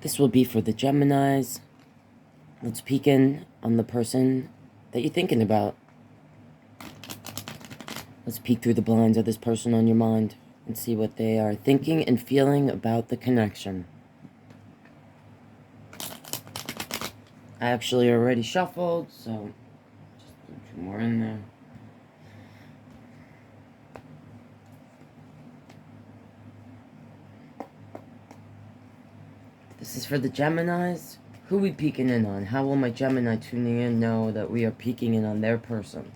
This will be for the Geminis. Let's peek in on the person that you're thinking about. Let's peek through the blinds of this person on your mind and see what they are thinking and feeling about the connection. I actually already shuffled, so just put 2 more in there. This is for the Geminis. Who are we peeking in on? How will my Gemini tuning in know that we are peeking in on their person?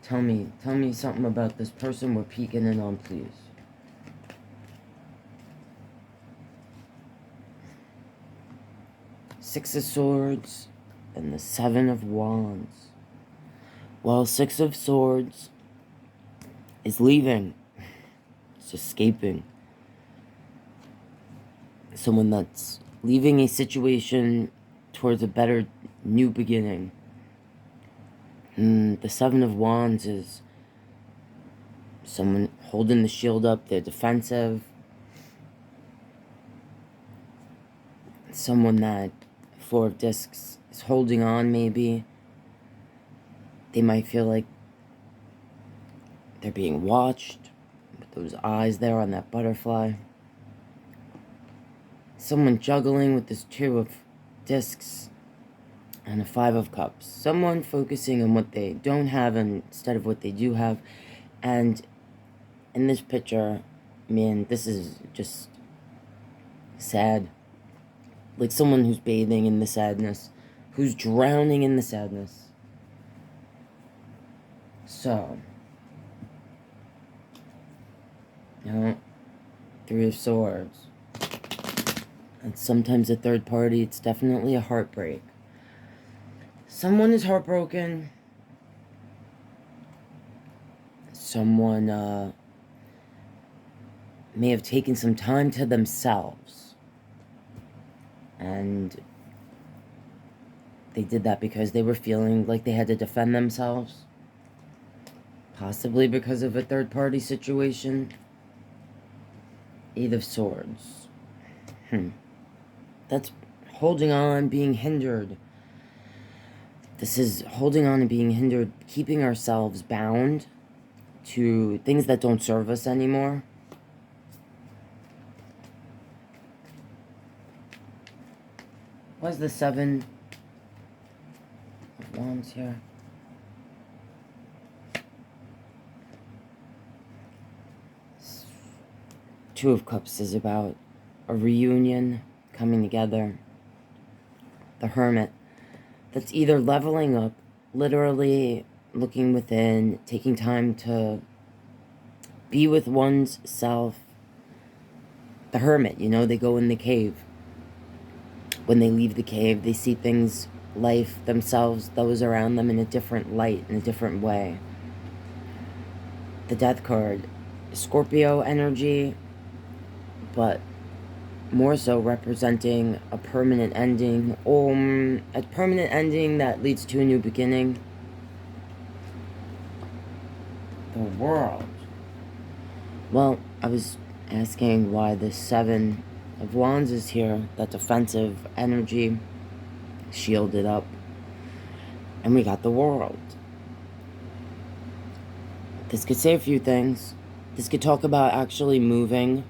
Tell me something about this person we're peeking in on, please. Six of Swords and the Seven of Wands. Well, Six of Swords is leaving. It's escaping. Someone that's leaving a situation towards a better new beginning. The Seven of Wands is someone holding the shield up. They're defensive. Someone that, Four of Discs, is holding on maybe. They might feel like they're being watched with those eyes there on that butterfly. Someone juggling with this Two of Discs and a Five of Cups. Someone focusing on what they don't have instead of what they do have. And in this picture, man, this is just sad. Like someone who's bathing in the sadness, who's drowning in the sadness. So, Three of Swords. And sometimes a third party, it's definitely a heartbreak. Someone is heartbroken. Someone may have taken some time to themselves. And they did that because they were feeling like they had to defend themselves. Possibly because of a third party situation. Eight of Swords. That's holding on, being hindered. This is holding on and being hindered, keeping ourselves bound to things that don't serve us anymore. What's the Seven of Wands here? Two of Cups is about a reunion, coming together. The Hermit, that's either leveling up, literally looking within, taking time to be with one's self. The Hermit, they go in the cave. When they leave the cave, they see things, life, themselves, those around them in a different light, in a different way. The Death card, Scorpio energy, but more so representing a permanent ending, or a permanent ending that leads to a new beginning. The World. Well, I was asking why the Seven of Wands is here, that defensive energy, shielded up, and we got the World. This could say a few things. This could talk about actually moving.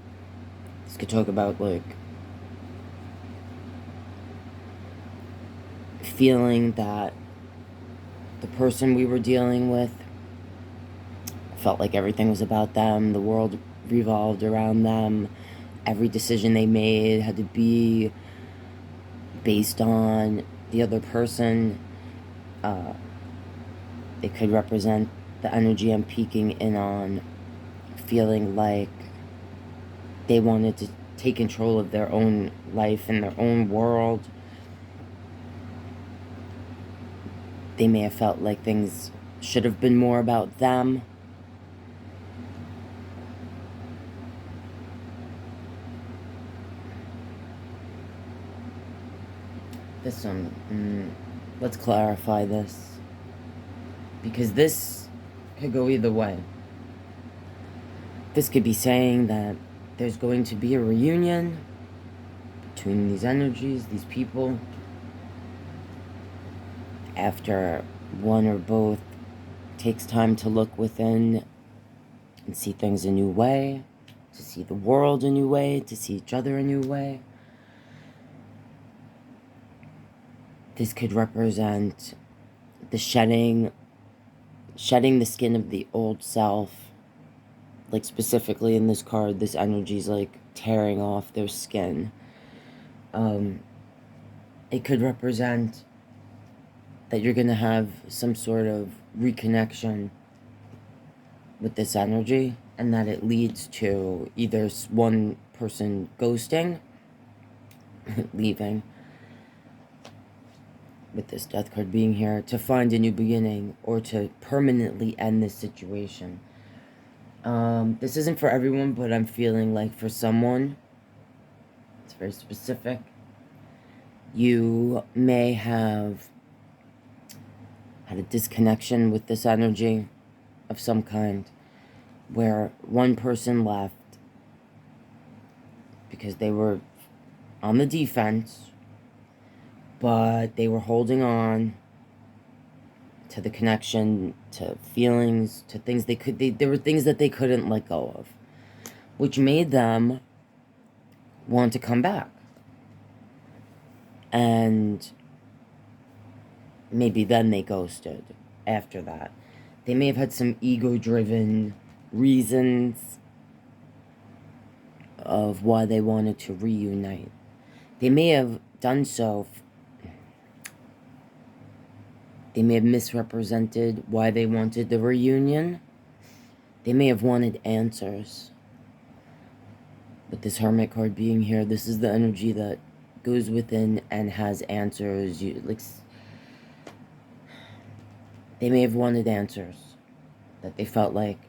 This could talk about, like, feeling that the person we were dealing with felt like everything was about them, the world revolved around them, every decision they made had to be based on the other person. It could represent the energy I'm peeking in on, feeling like they wanted to take control of their own life and their own world. They may have felt like things should have been more about them. This one, let's clarify this, because this could go either way. This could be saying that there's going to be a reunion, between these energies, these people, after one or both takes time to look within and see things a new way, to see the world a new way, to see each other a new way. This could represent the shedding the skin of the old self. Like specifically in this card, this energy is like tearing off their skin. It could represent that you're going to have some sort of reconnection with this energy, and that it leads to either one person ghosting, leaving, with this death card being here, to find a new beginning, or to permanently end this situation. This isn't for everyone, but I'm feeling like for someone, it's very specific. You may have had a disconnection with this energy of some kind, where one person left because they were on the defense, but they were holding on to the connection, to feelings, to things there were things that they couldn't let go of, which made them want to come back. And maybe then they ghosted after that. They may have had some ego-driven reasons of why they wanted to reunite. They may have done so. They may have misrepresented why they wanted the reunion. They may have wanted answers. With this Hermit card being here, this is the energy that goes within and has answers. They may have wanted answers that they felt like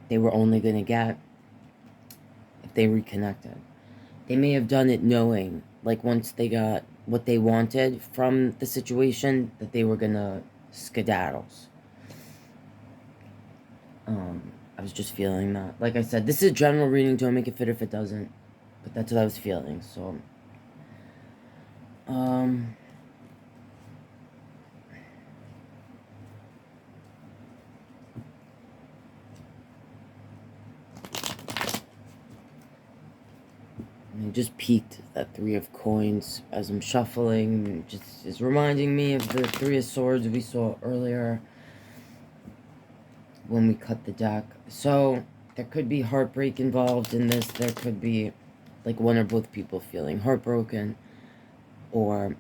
they were only going to get if they reconnected. They may have done it knowing, like once they got what they wanted from the situation, that they were going to skedaddles. I was just feeling that. Like I said, this is a general reading. Don't make it fit if it doesn't. But that's what I was feeling, so... Let me just peeked that Three of Coins as I'm shuffling. Just is reminding me of the Three of Swords we saw earlier when we cut the deck. So there could be heartbreak involved in this. There could be like one or both people feeling heartbroken, or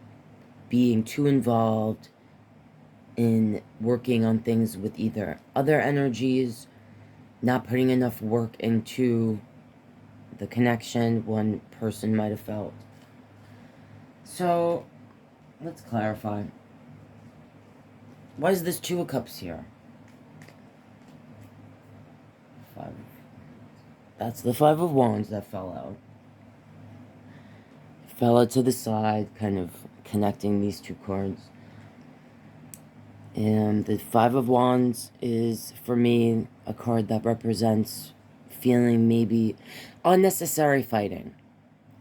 being too involved in working on things with either other energies, not putting enough work into the connection one person might have felt. So, let's clarify. Why is this Two of Cups here? That's the Five of Wands that fell out. Fell out to the side, kind of connecting these two cards. And the Five of Wands is, for me, a card that represents feeling maybe unnecessary fighting,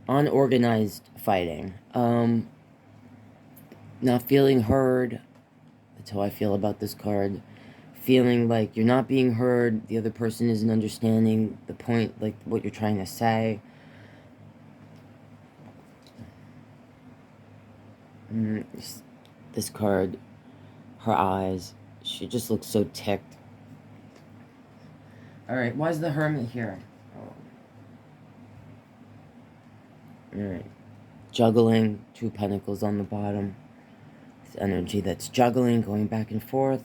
unorganized fighting, not feeling heard. That's how I feel about this card. Feeling like you're not being heard, the other person isn't understanding the point, like what you're trying to say. This card, her eyes, she just looks so ticked. Alright, why is the Hermit here? Alright. Juggling, Two Pentacles on the bottom. This energy that's juggling, going back and forth.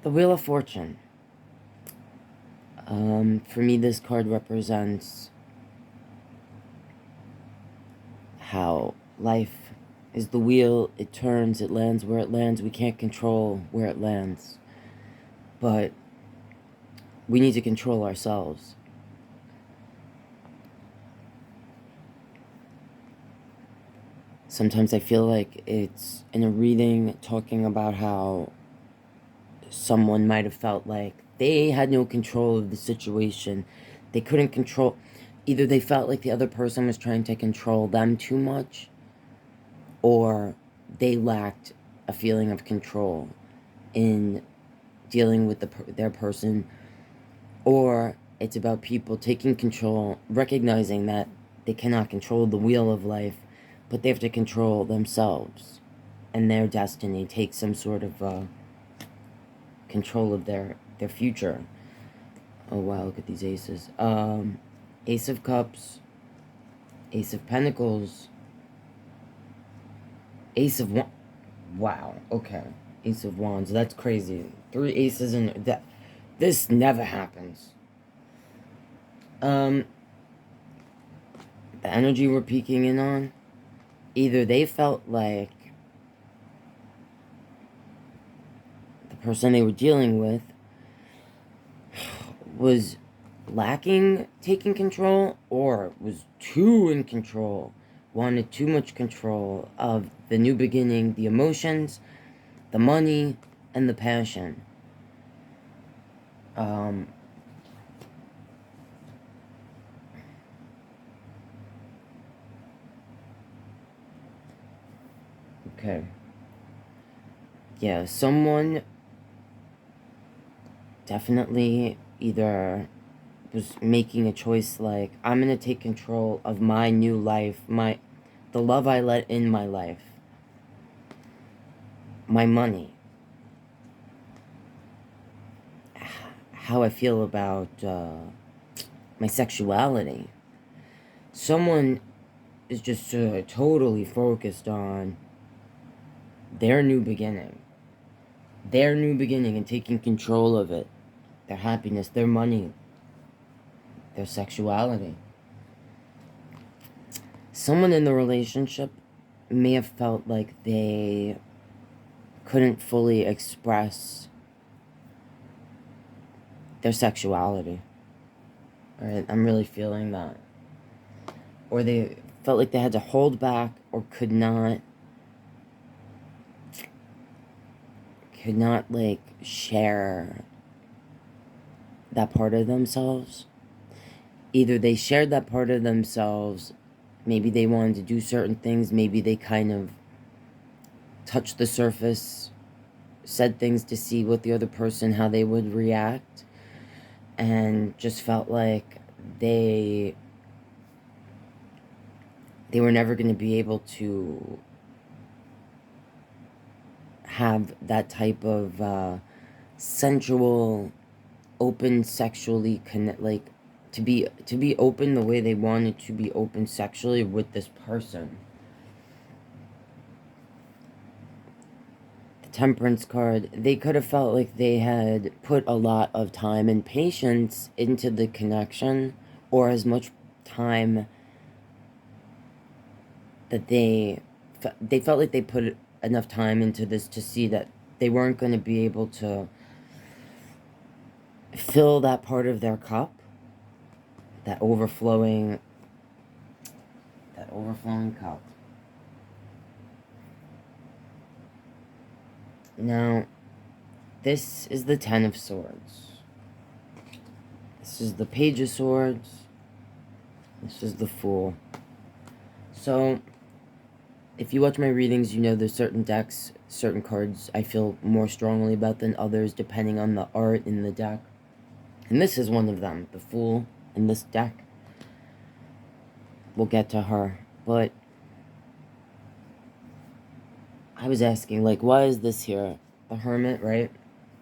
The Wheel of Fortune. For me, this card represents how life is the wheel. It turns, it lands where it lands. We can't control where it lands. But we need to control ourselves. Sometimes I feel like it's in a reading talking about how someone might have felt like they had no control of the situation. They couldn't control, either they felt like the other person was trying to control them too much, or they lacked a feeling of control in dealing with their person, or it's about people taking control, recognizing that they cannot control the wheel of life, but they have to control themselves and their destiny, take some sort of control of their future. Oh wow, look at these aces. Ace of Cups, Ace of Pentacles, Ace of Wands. Wow, okay. Ace of Wands, that's crazy. 3 aces in that. This never happens. The energy we're peeking in on, either they felt like the person they were dealing with was lacking taking control, or was too in control, wanted too much control of the new beginning, the emotions, the money, and the passion. Okay. Yeah, someone definitely either was making a choice like, I'm gonna take control of my new life, the love I let in my life, my money, how I feel about my sexuality. Someone is just totally focused on their new beginning. Their new beginning and taking control of it. Their happiness, their money, their sexuality. Someone in the relationship may have felt like they couldn't fully express their sexuality. Alright, I'm really feeling that. Or they felt like they had to hold back, or could not like share that part of themselves. Either they shared that part of themselves, maybe they wanted to do certain things, maybe they kind of touched the surface, said things to see what the other person, how they would react, and just felt like they were never going to be able to have that type of sensual, open sexually like to be open the way they wanted to be open sexually with this person. The Temperance card, they could have felt like they had put a lot of time and patience into the connection, or as much time that they felt like they put enough time into this to see that they weren't going to be able to fill that part of their cup, that overflowing cup. Now, this is the Ten of Swords. This is the Page of Swords. This is the Fool. So, if you watch my readings, you know there's certain decks, certain cards I feel more strongly about than others, depending on the art in the deck. And this is one of them, the Fool in this deck. We'll get to her, but I was asking, like, why is this here? The Hermit, right?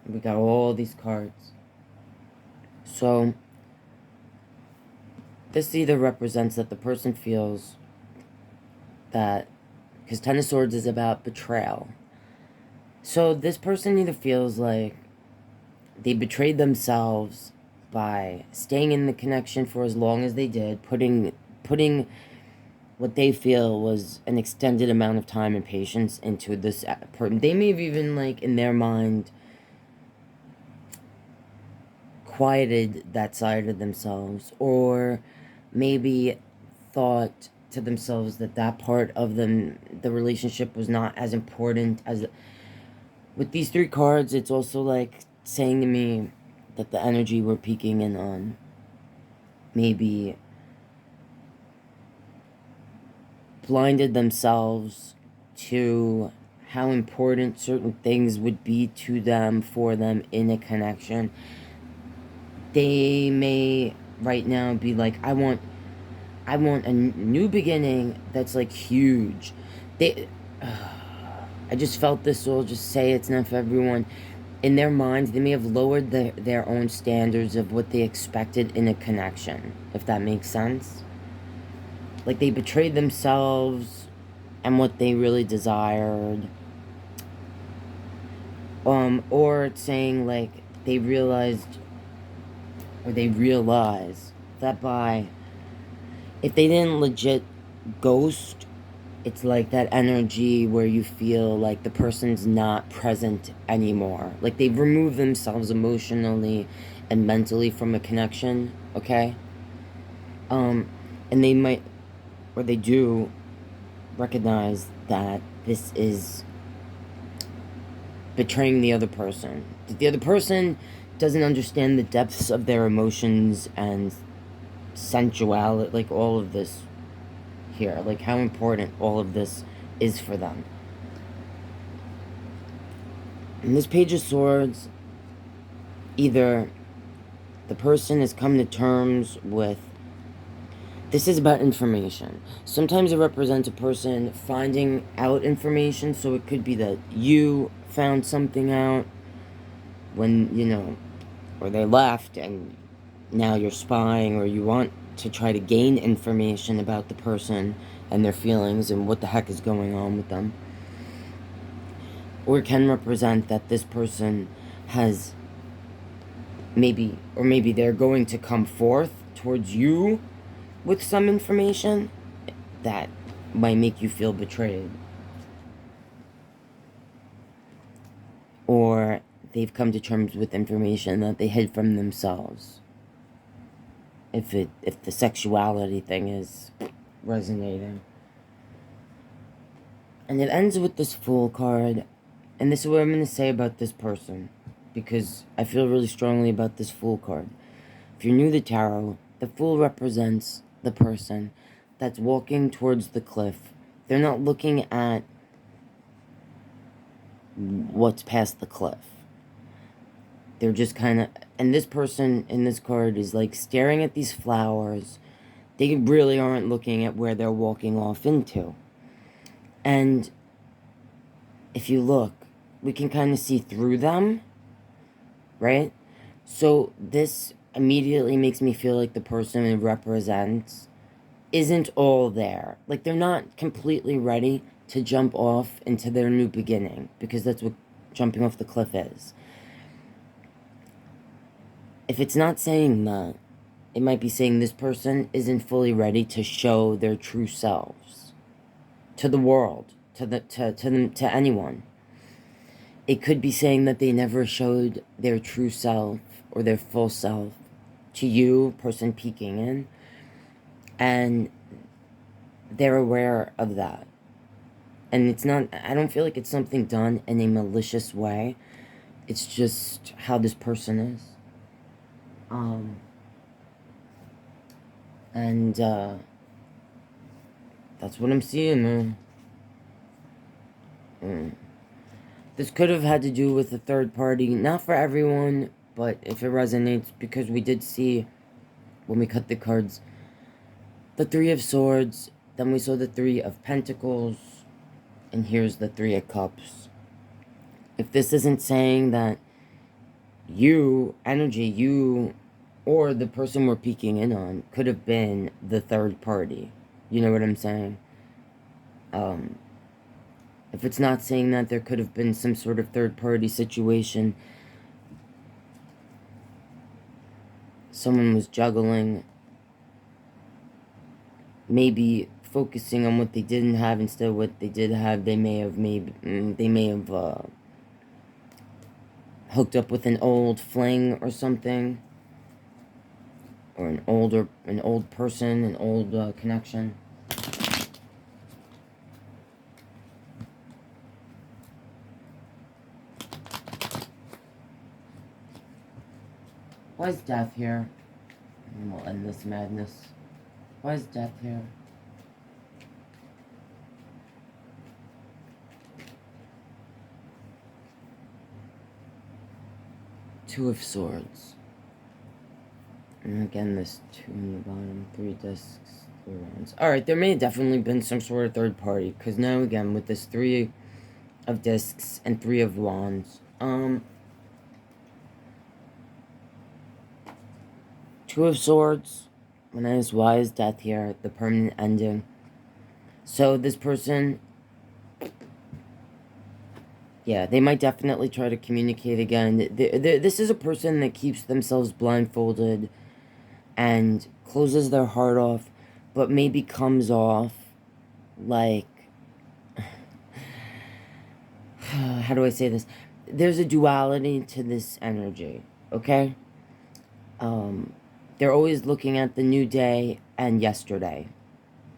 We got all these cards. So, this either represents that the person feels that, because Ten of Swords is about betrayal. So this person either feels like they betrayed themselves by staying in the connection for as long as they did, putting what they feel was an extended amount of time and patience into this person. They may have even, like, in their mind, quieted that side of themselves, or maybe thought to themselves that that part of them, the relationship, was not as important as... With these 3 cards, it's also like saying to me that the energy we're peeking in on maybe blinded themselves to how important certain things would be to them, for them in a connection. They may right now be like, I want a new beginning that's like huge. I just felt this, so I'll just say it's not for everyone. In their minds, they may have lowered their own standards of what they expected in a connection, if that makes sense. Like, they betrayed themselves and what they really desired. Or it's saying, like, they realized that if they didn't legit ghost, it's like that energy where you feel like the person's not present anymore. Like, they've removed themselves emotionally and mentally from a connection, okay? And they might, or they do, recognize that this is betraying the other person. The other person doesn't understand the depths of their emotions and sensuality, like all of this here, like how important all of this is for them. In this Page of Swords, either the person has come to terms with, this is about information. Sometimes it represents a person finding out information, so it could be that you found something out when, you know, or they left and now you're spying, or you want to try to gain information about the person and their feelings and what the heck is going on with them. Or it can represent that this person has maybe they're going to come forth towards you with some information that might make you feel betrayed. Or they've come to terms with information that they hid from themselves. If the sexuality thing is resonating. And it ends with this Fool card. And this is what I'm going to say about this person, because I feel really strongly about this Fool card. If you're new to tarot, the Fool represents the person that's walking towards the cliff. They're not looking at what's past the cliff. They're just kind of... And this person in this card is like staring at these flowers. They really aren't looking at where they're walking off into. And if you look, we can kind of see through them, right? So this immediately makes me feel like the person it represents isn't all there. Like, they're not completely ready to jump off into their new beginning, because that's what jumping off the cliff is. If it's not saying that, it might be saying this person isn't fully ready to show their true selves to the world, to anyone. It could be saying that they never showed their true self or their full self to you, person peeking in, and they're aware of that. And it's not, I don't feel like it's something done in a malicious way. It's just how this person is. That's what I'm seeing, man. This could have had to do with a third party. Not for everyone, but if it resonates, because we did see, when we cut the cards, the Three of Swords, then we saw the Three of Pentacles, and here's the Three of Cups. If this isn't saying that you, or the person we're peeking in on, could have been the third party. You know what I'm saying? If it's not saying that, there could have been some sort of third-party situation. Someone was juggling, maybe focusing on what they didn't have instead of what they did have. They may have hooked up with an old fling or something, or an old person, an old connection. Why is death here? And we'll end this madness. Why is death here? Two of Swords. And again, this 2 in the bottom, 3 discs, 3 wands. Alright, there may have definitely been some sort of third party, because now again, with this 3 of discs and 3 of wands, 2 of Swords, when I was wise, death here, the permanent ending. So this person, yeah, they might definitely try to communicate again. This is a person that keeps themselves blindfolded and closes their heart off, but maybe comes off like, how do I say this? There's a duality to this energy, okay? They're always looking at the new day and yesterday.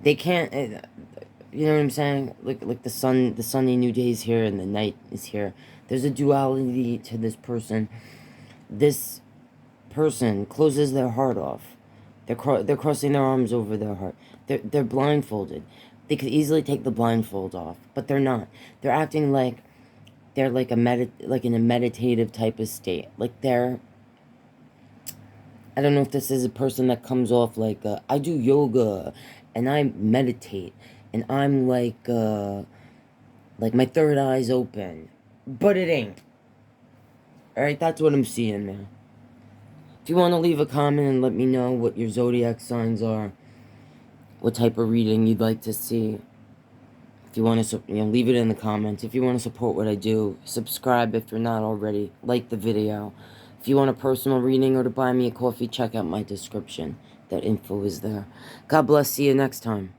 They can't, you know what I'm saying? Like the sunny new day is here and the night is here. There's a duality to this person. This person closes their heart off. They're crossing their arms over their heart. They're blindfolded. They could easily take the blindfold off, but they're not. They're acting like they're like in a meditative type of state. Like they're, I don't know if this is a person that comes off like, I do yoga, and I meditate, and I'm like my third eye's open. But it ain't. Alright, that's what I'm seeing there. If you want to leave a comment and let me know what your zodiac signs are, what type of reading you'd like to see. If you want to, leave it in the comments. If you want to support what I do, subscribe if you're not already. Like the video. If you want a personal reading or to buy me a coffee, check out my description. That info is there. God bless. See you next time.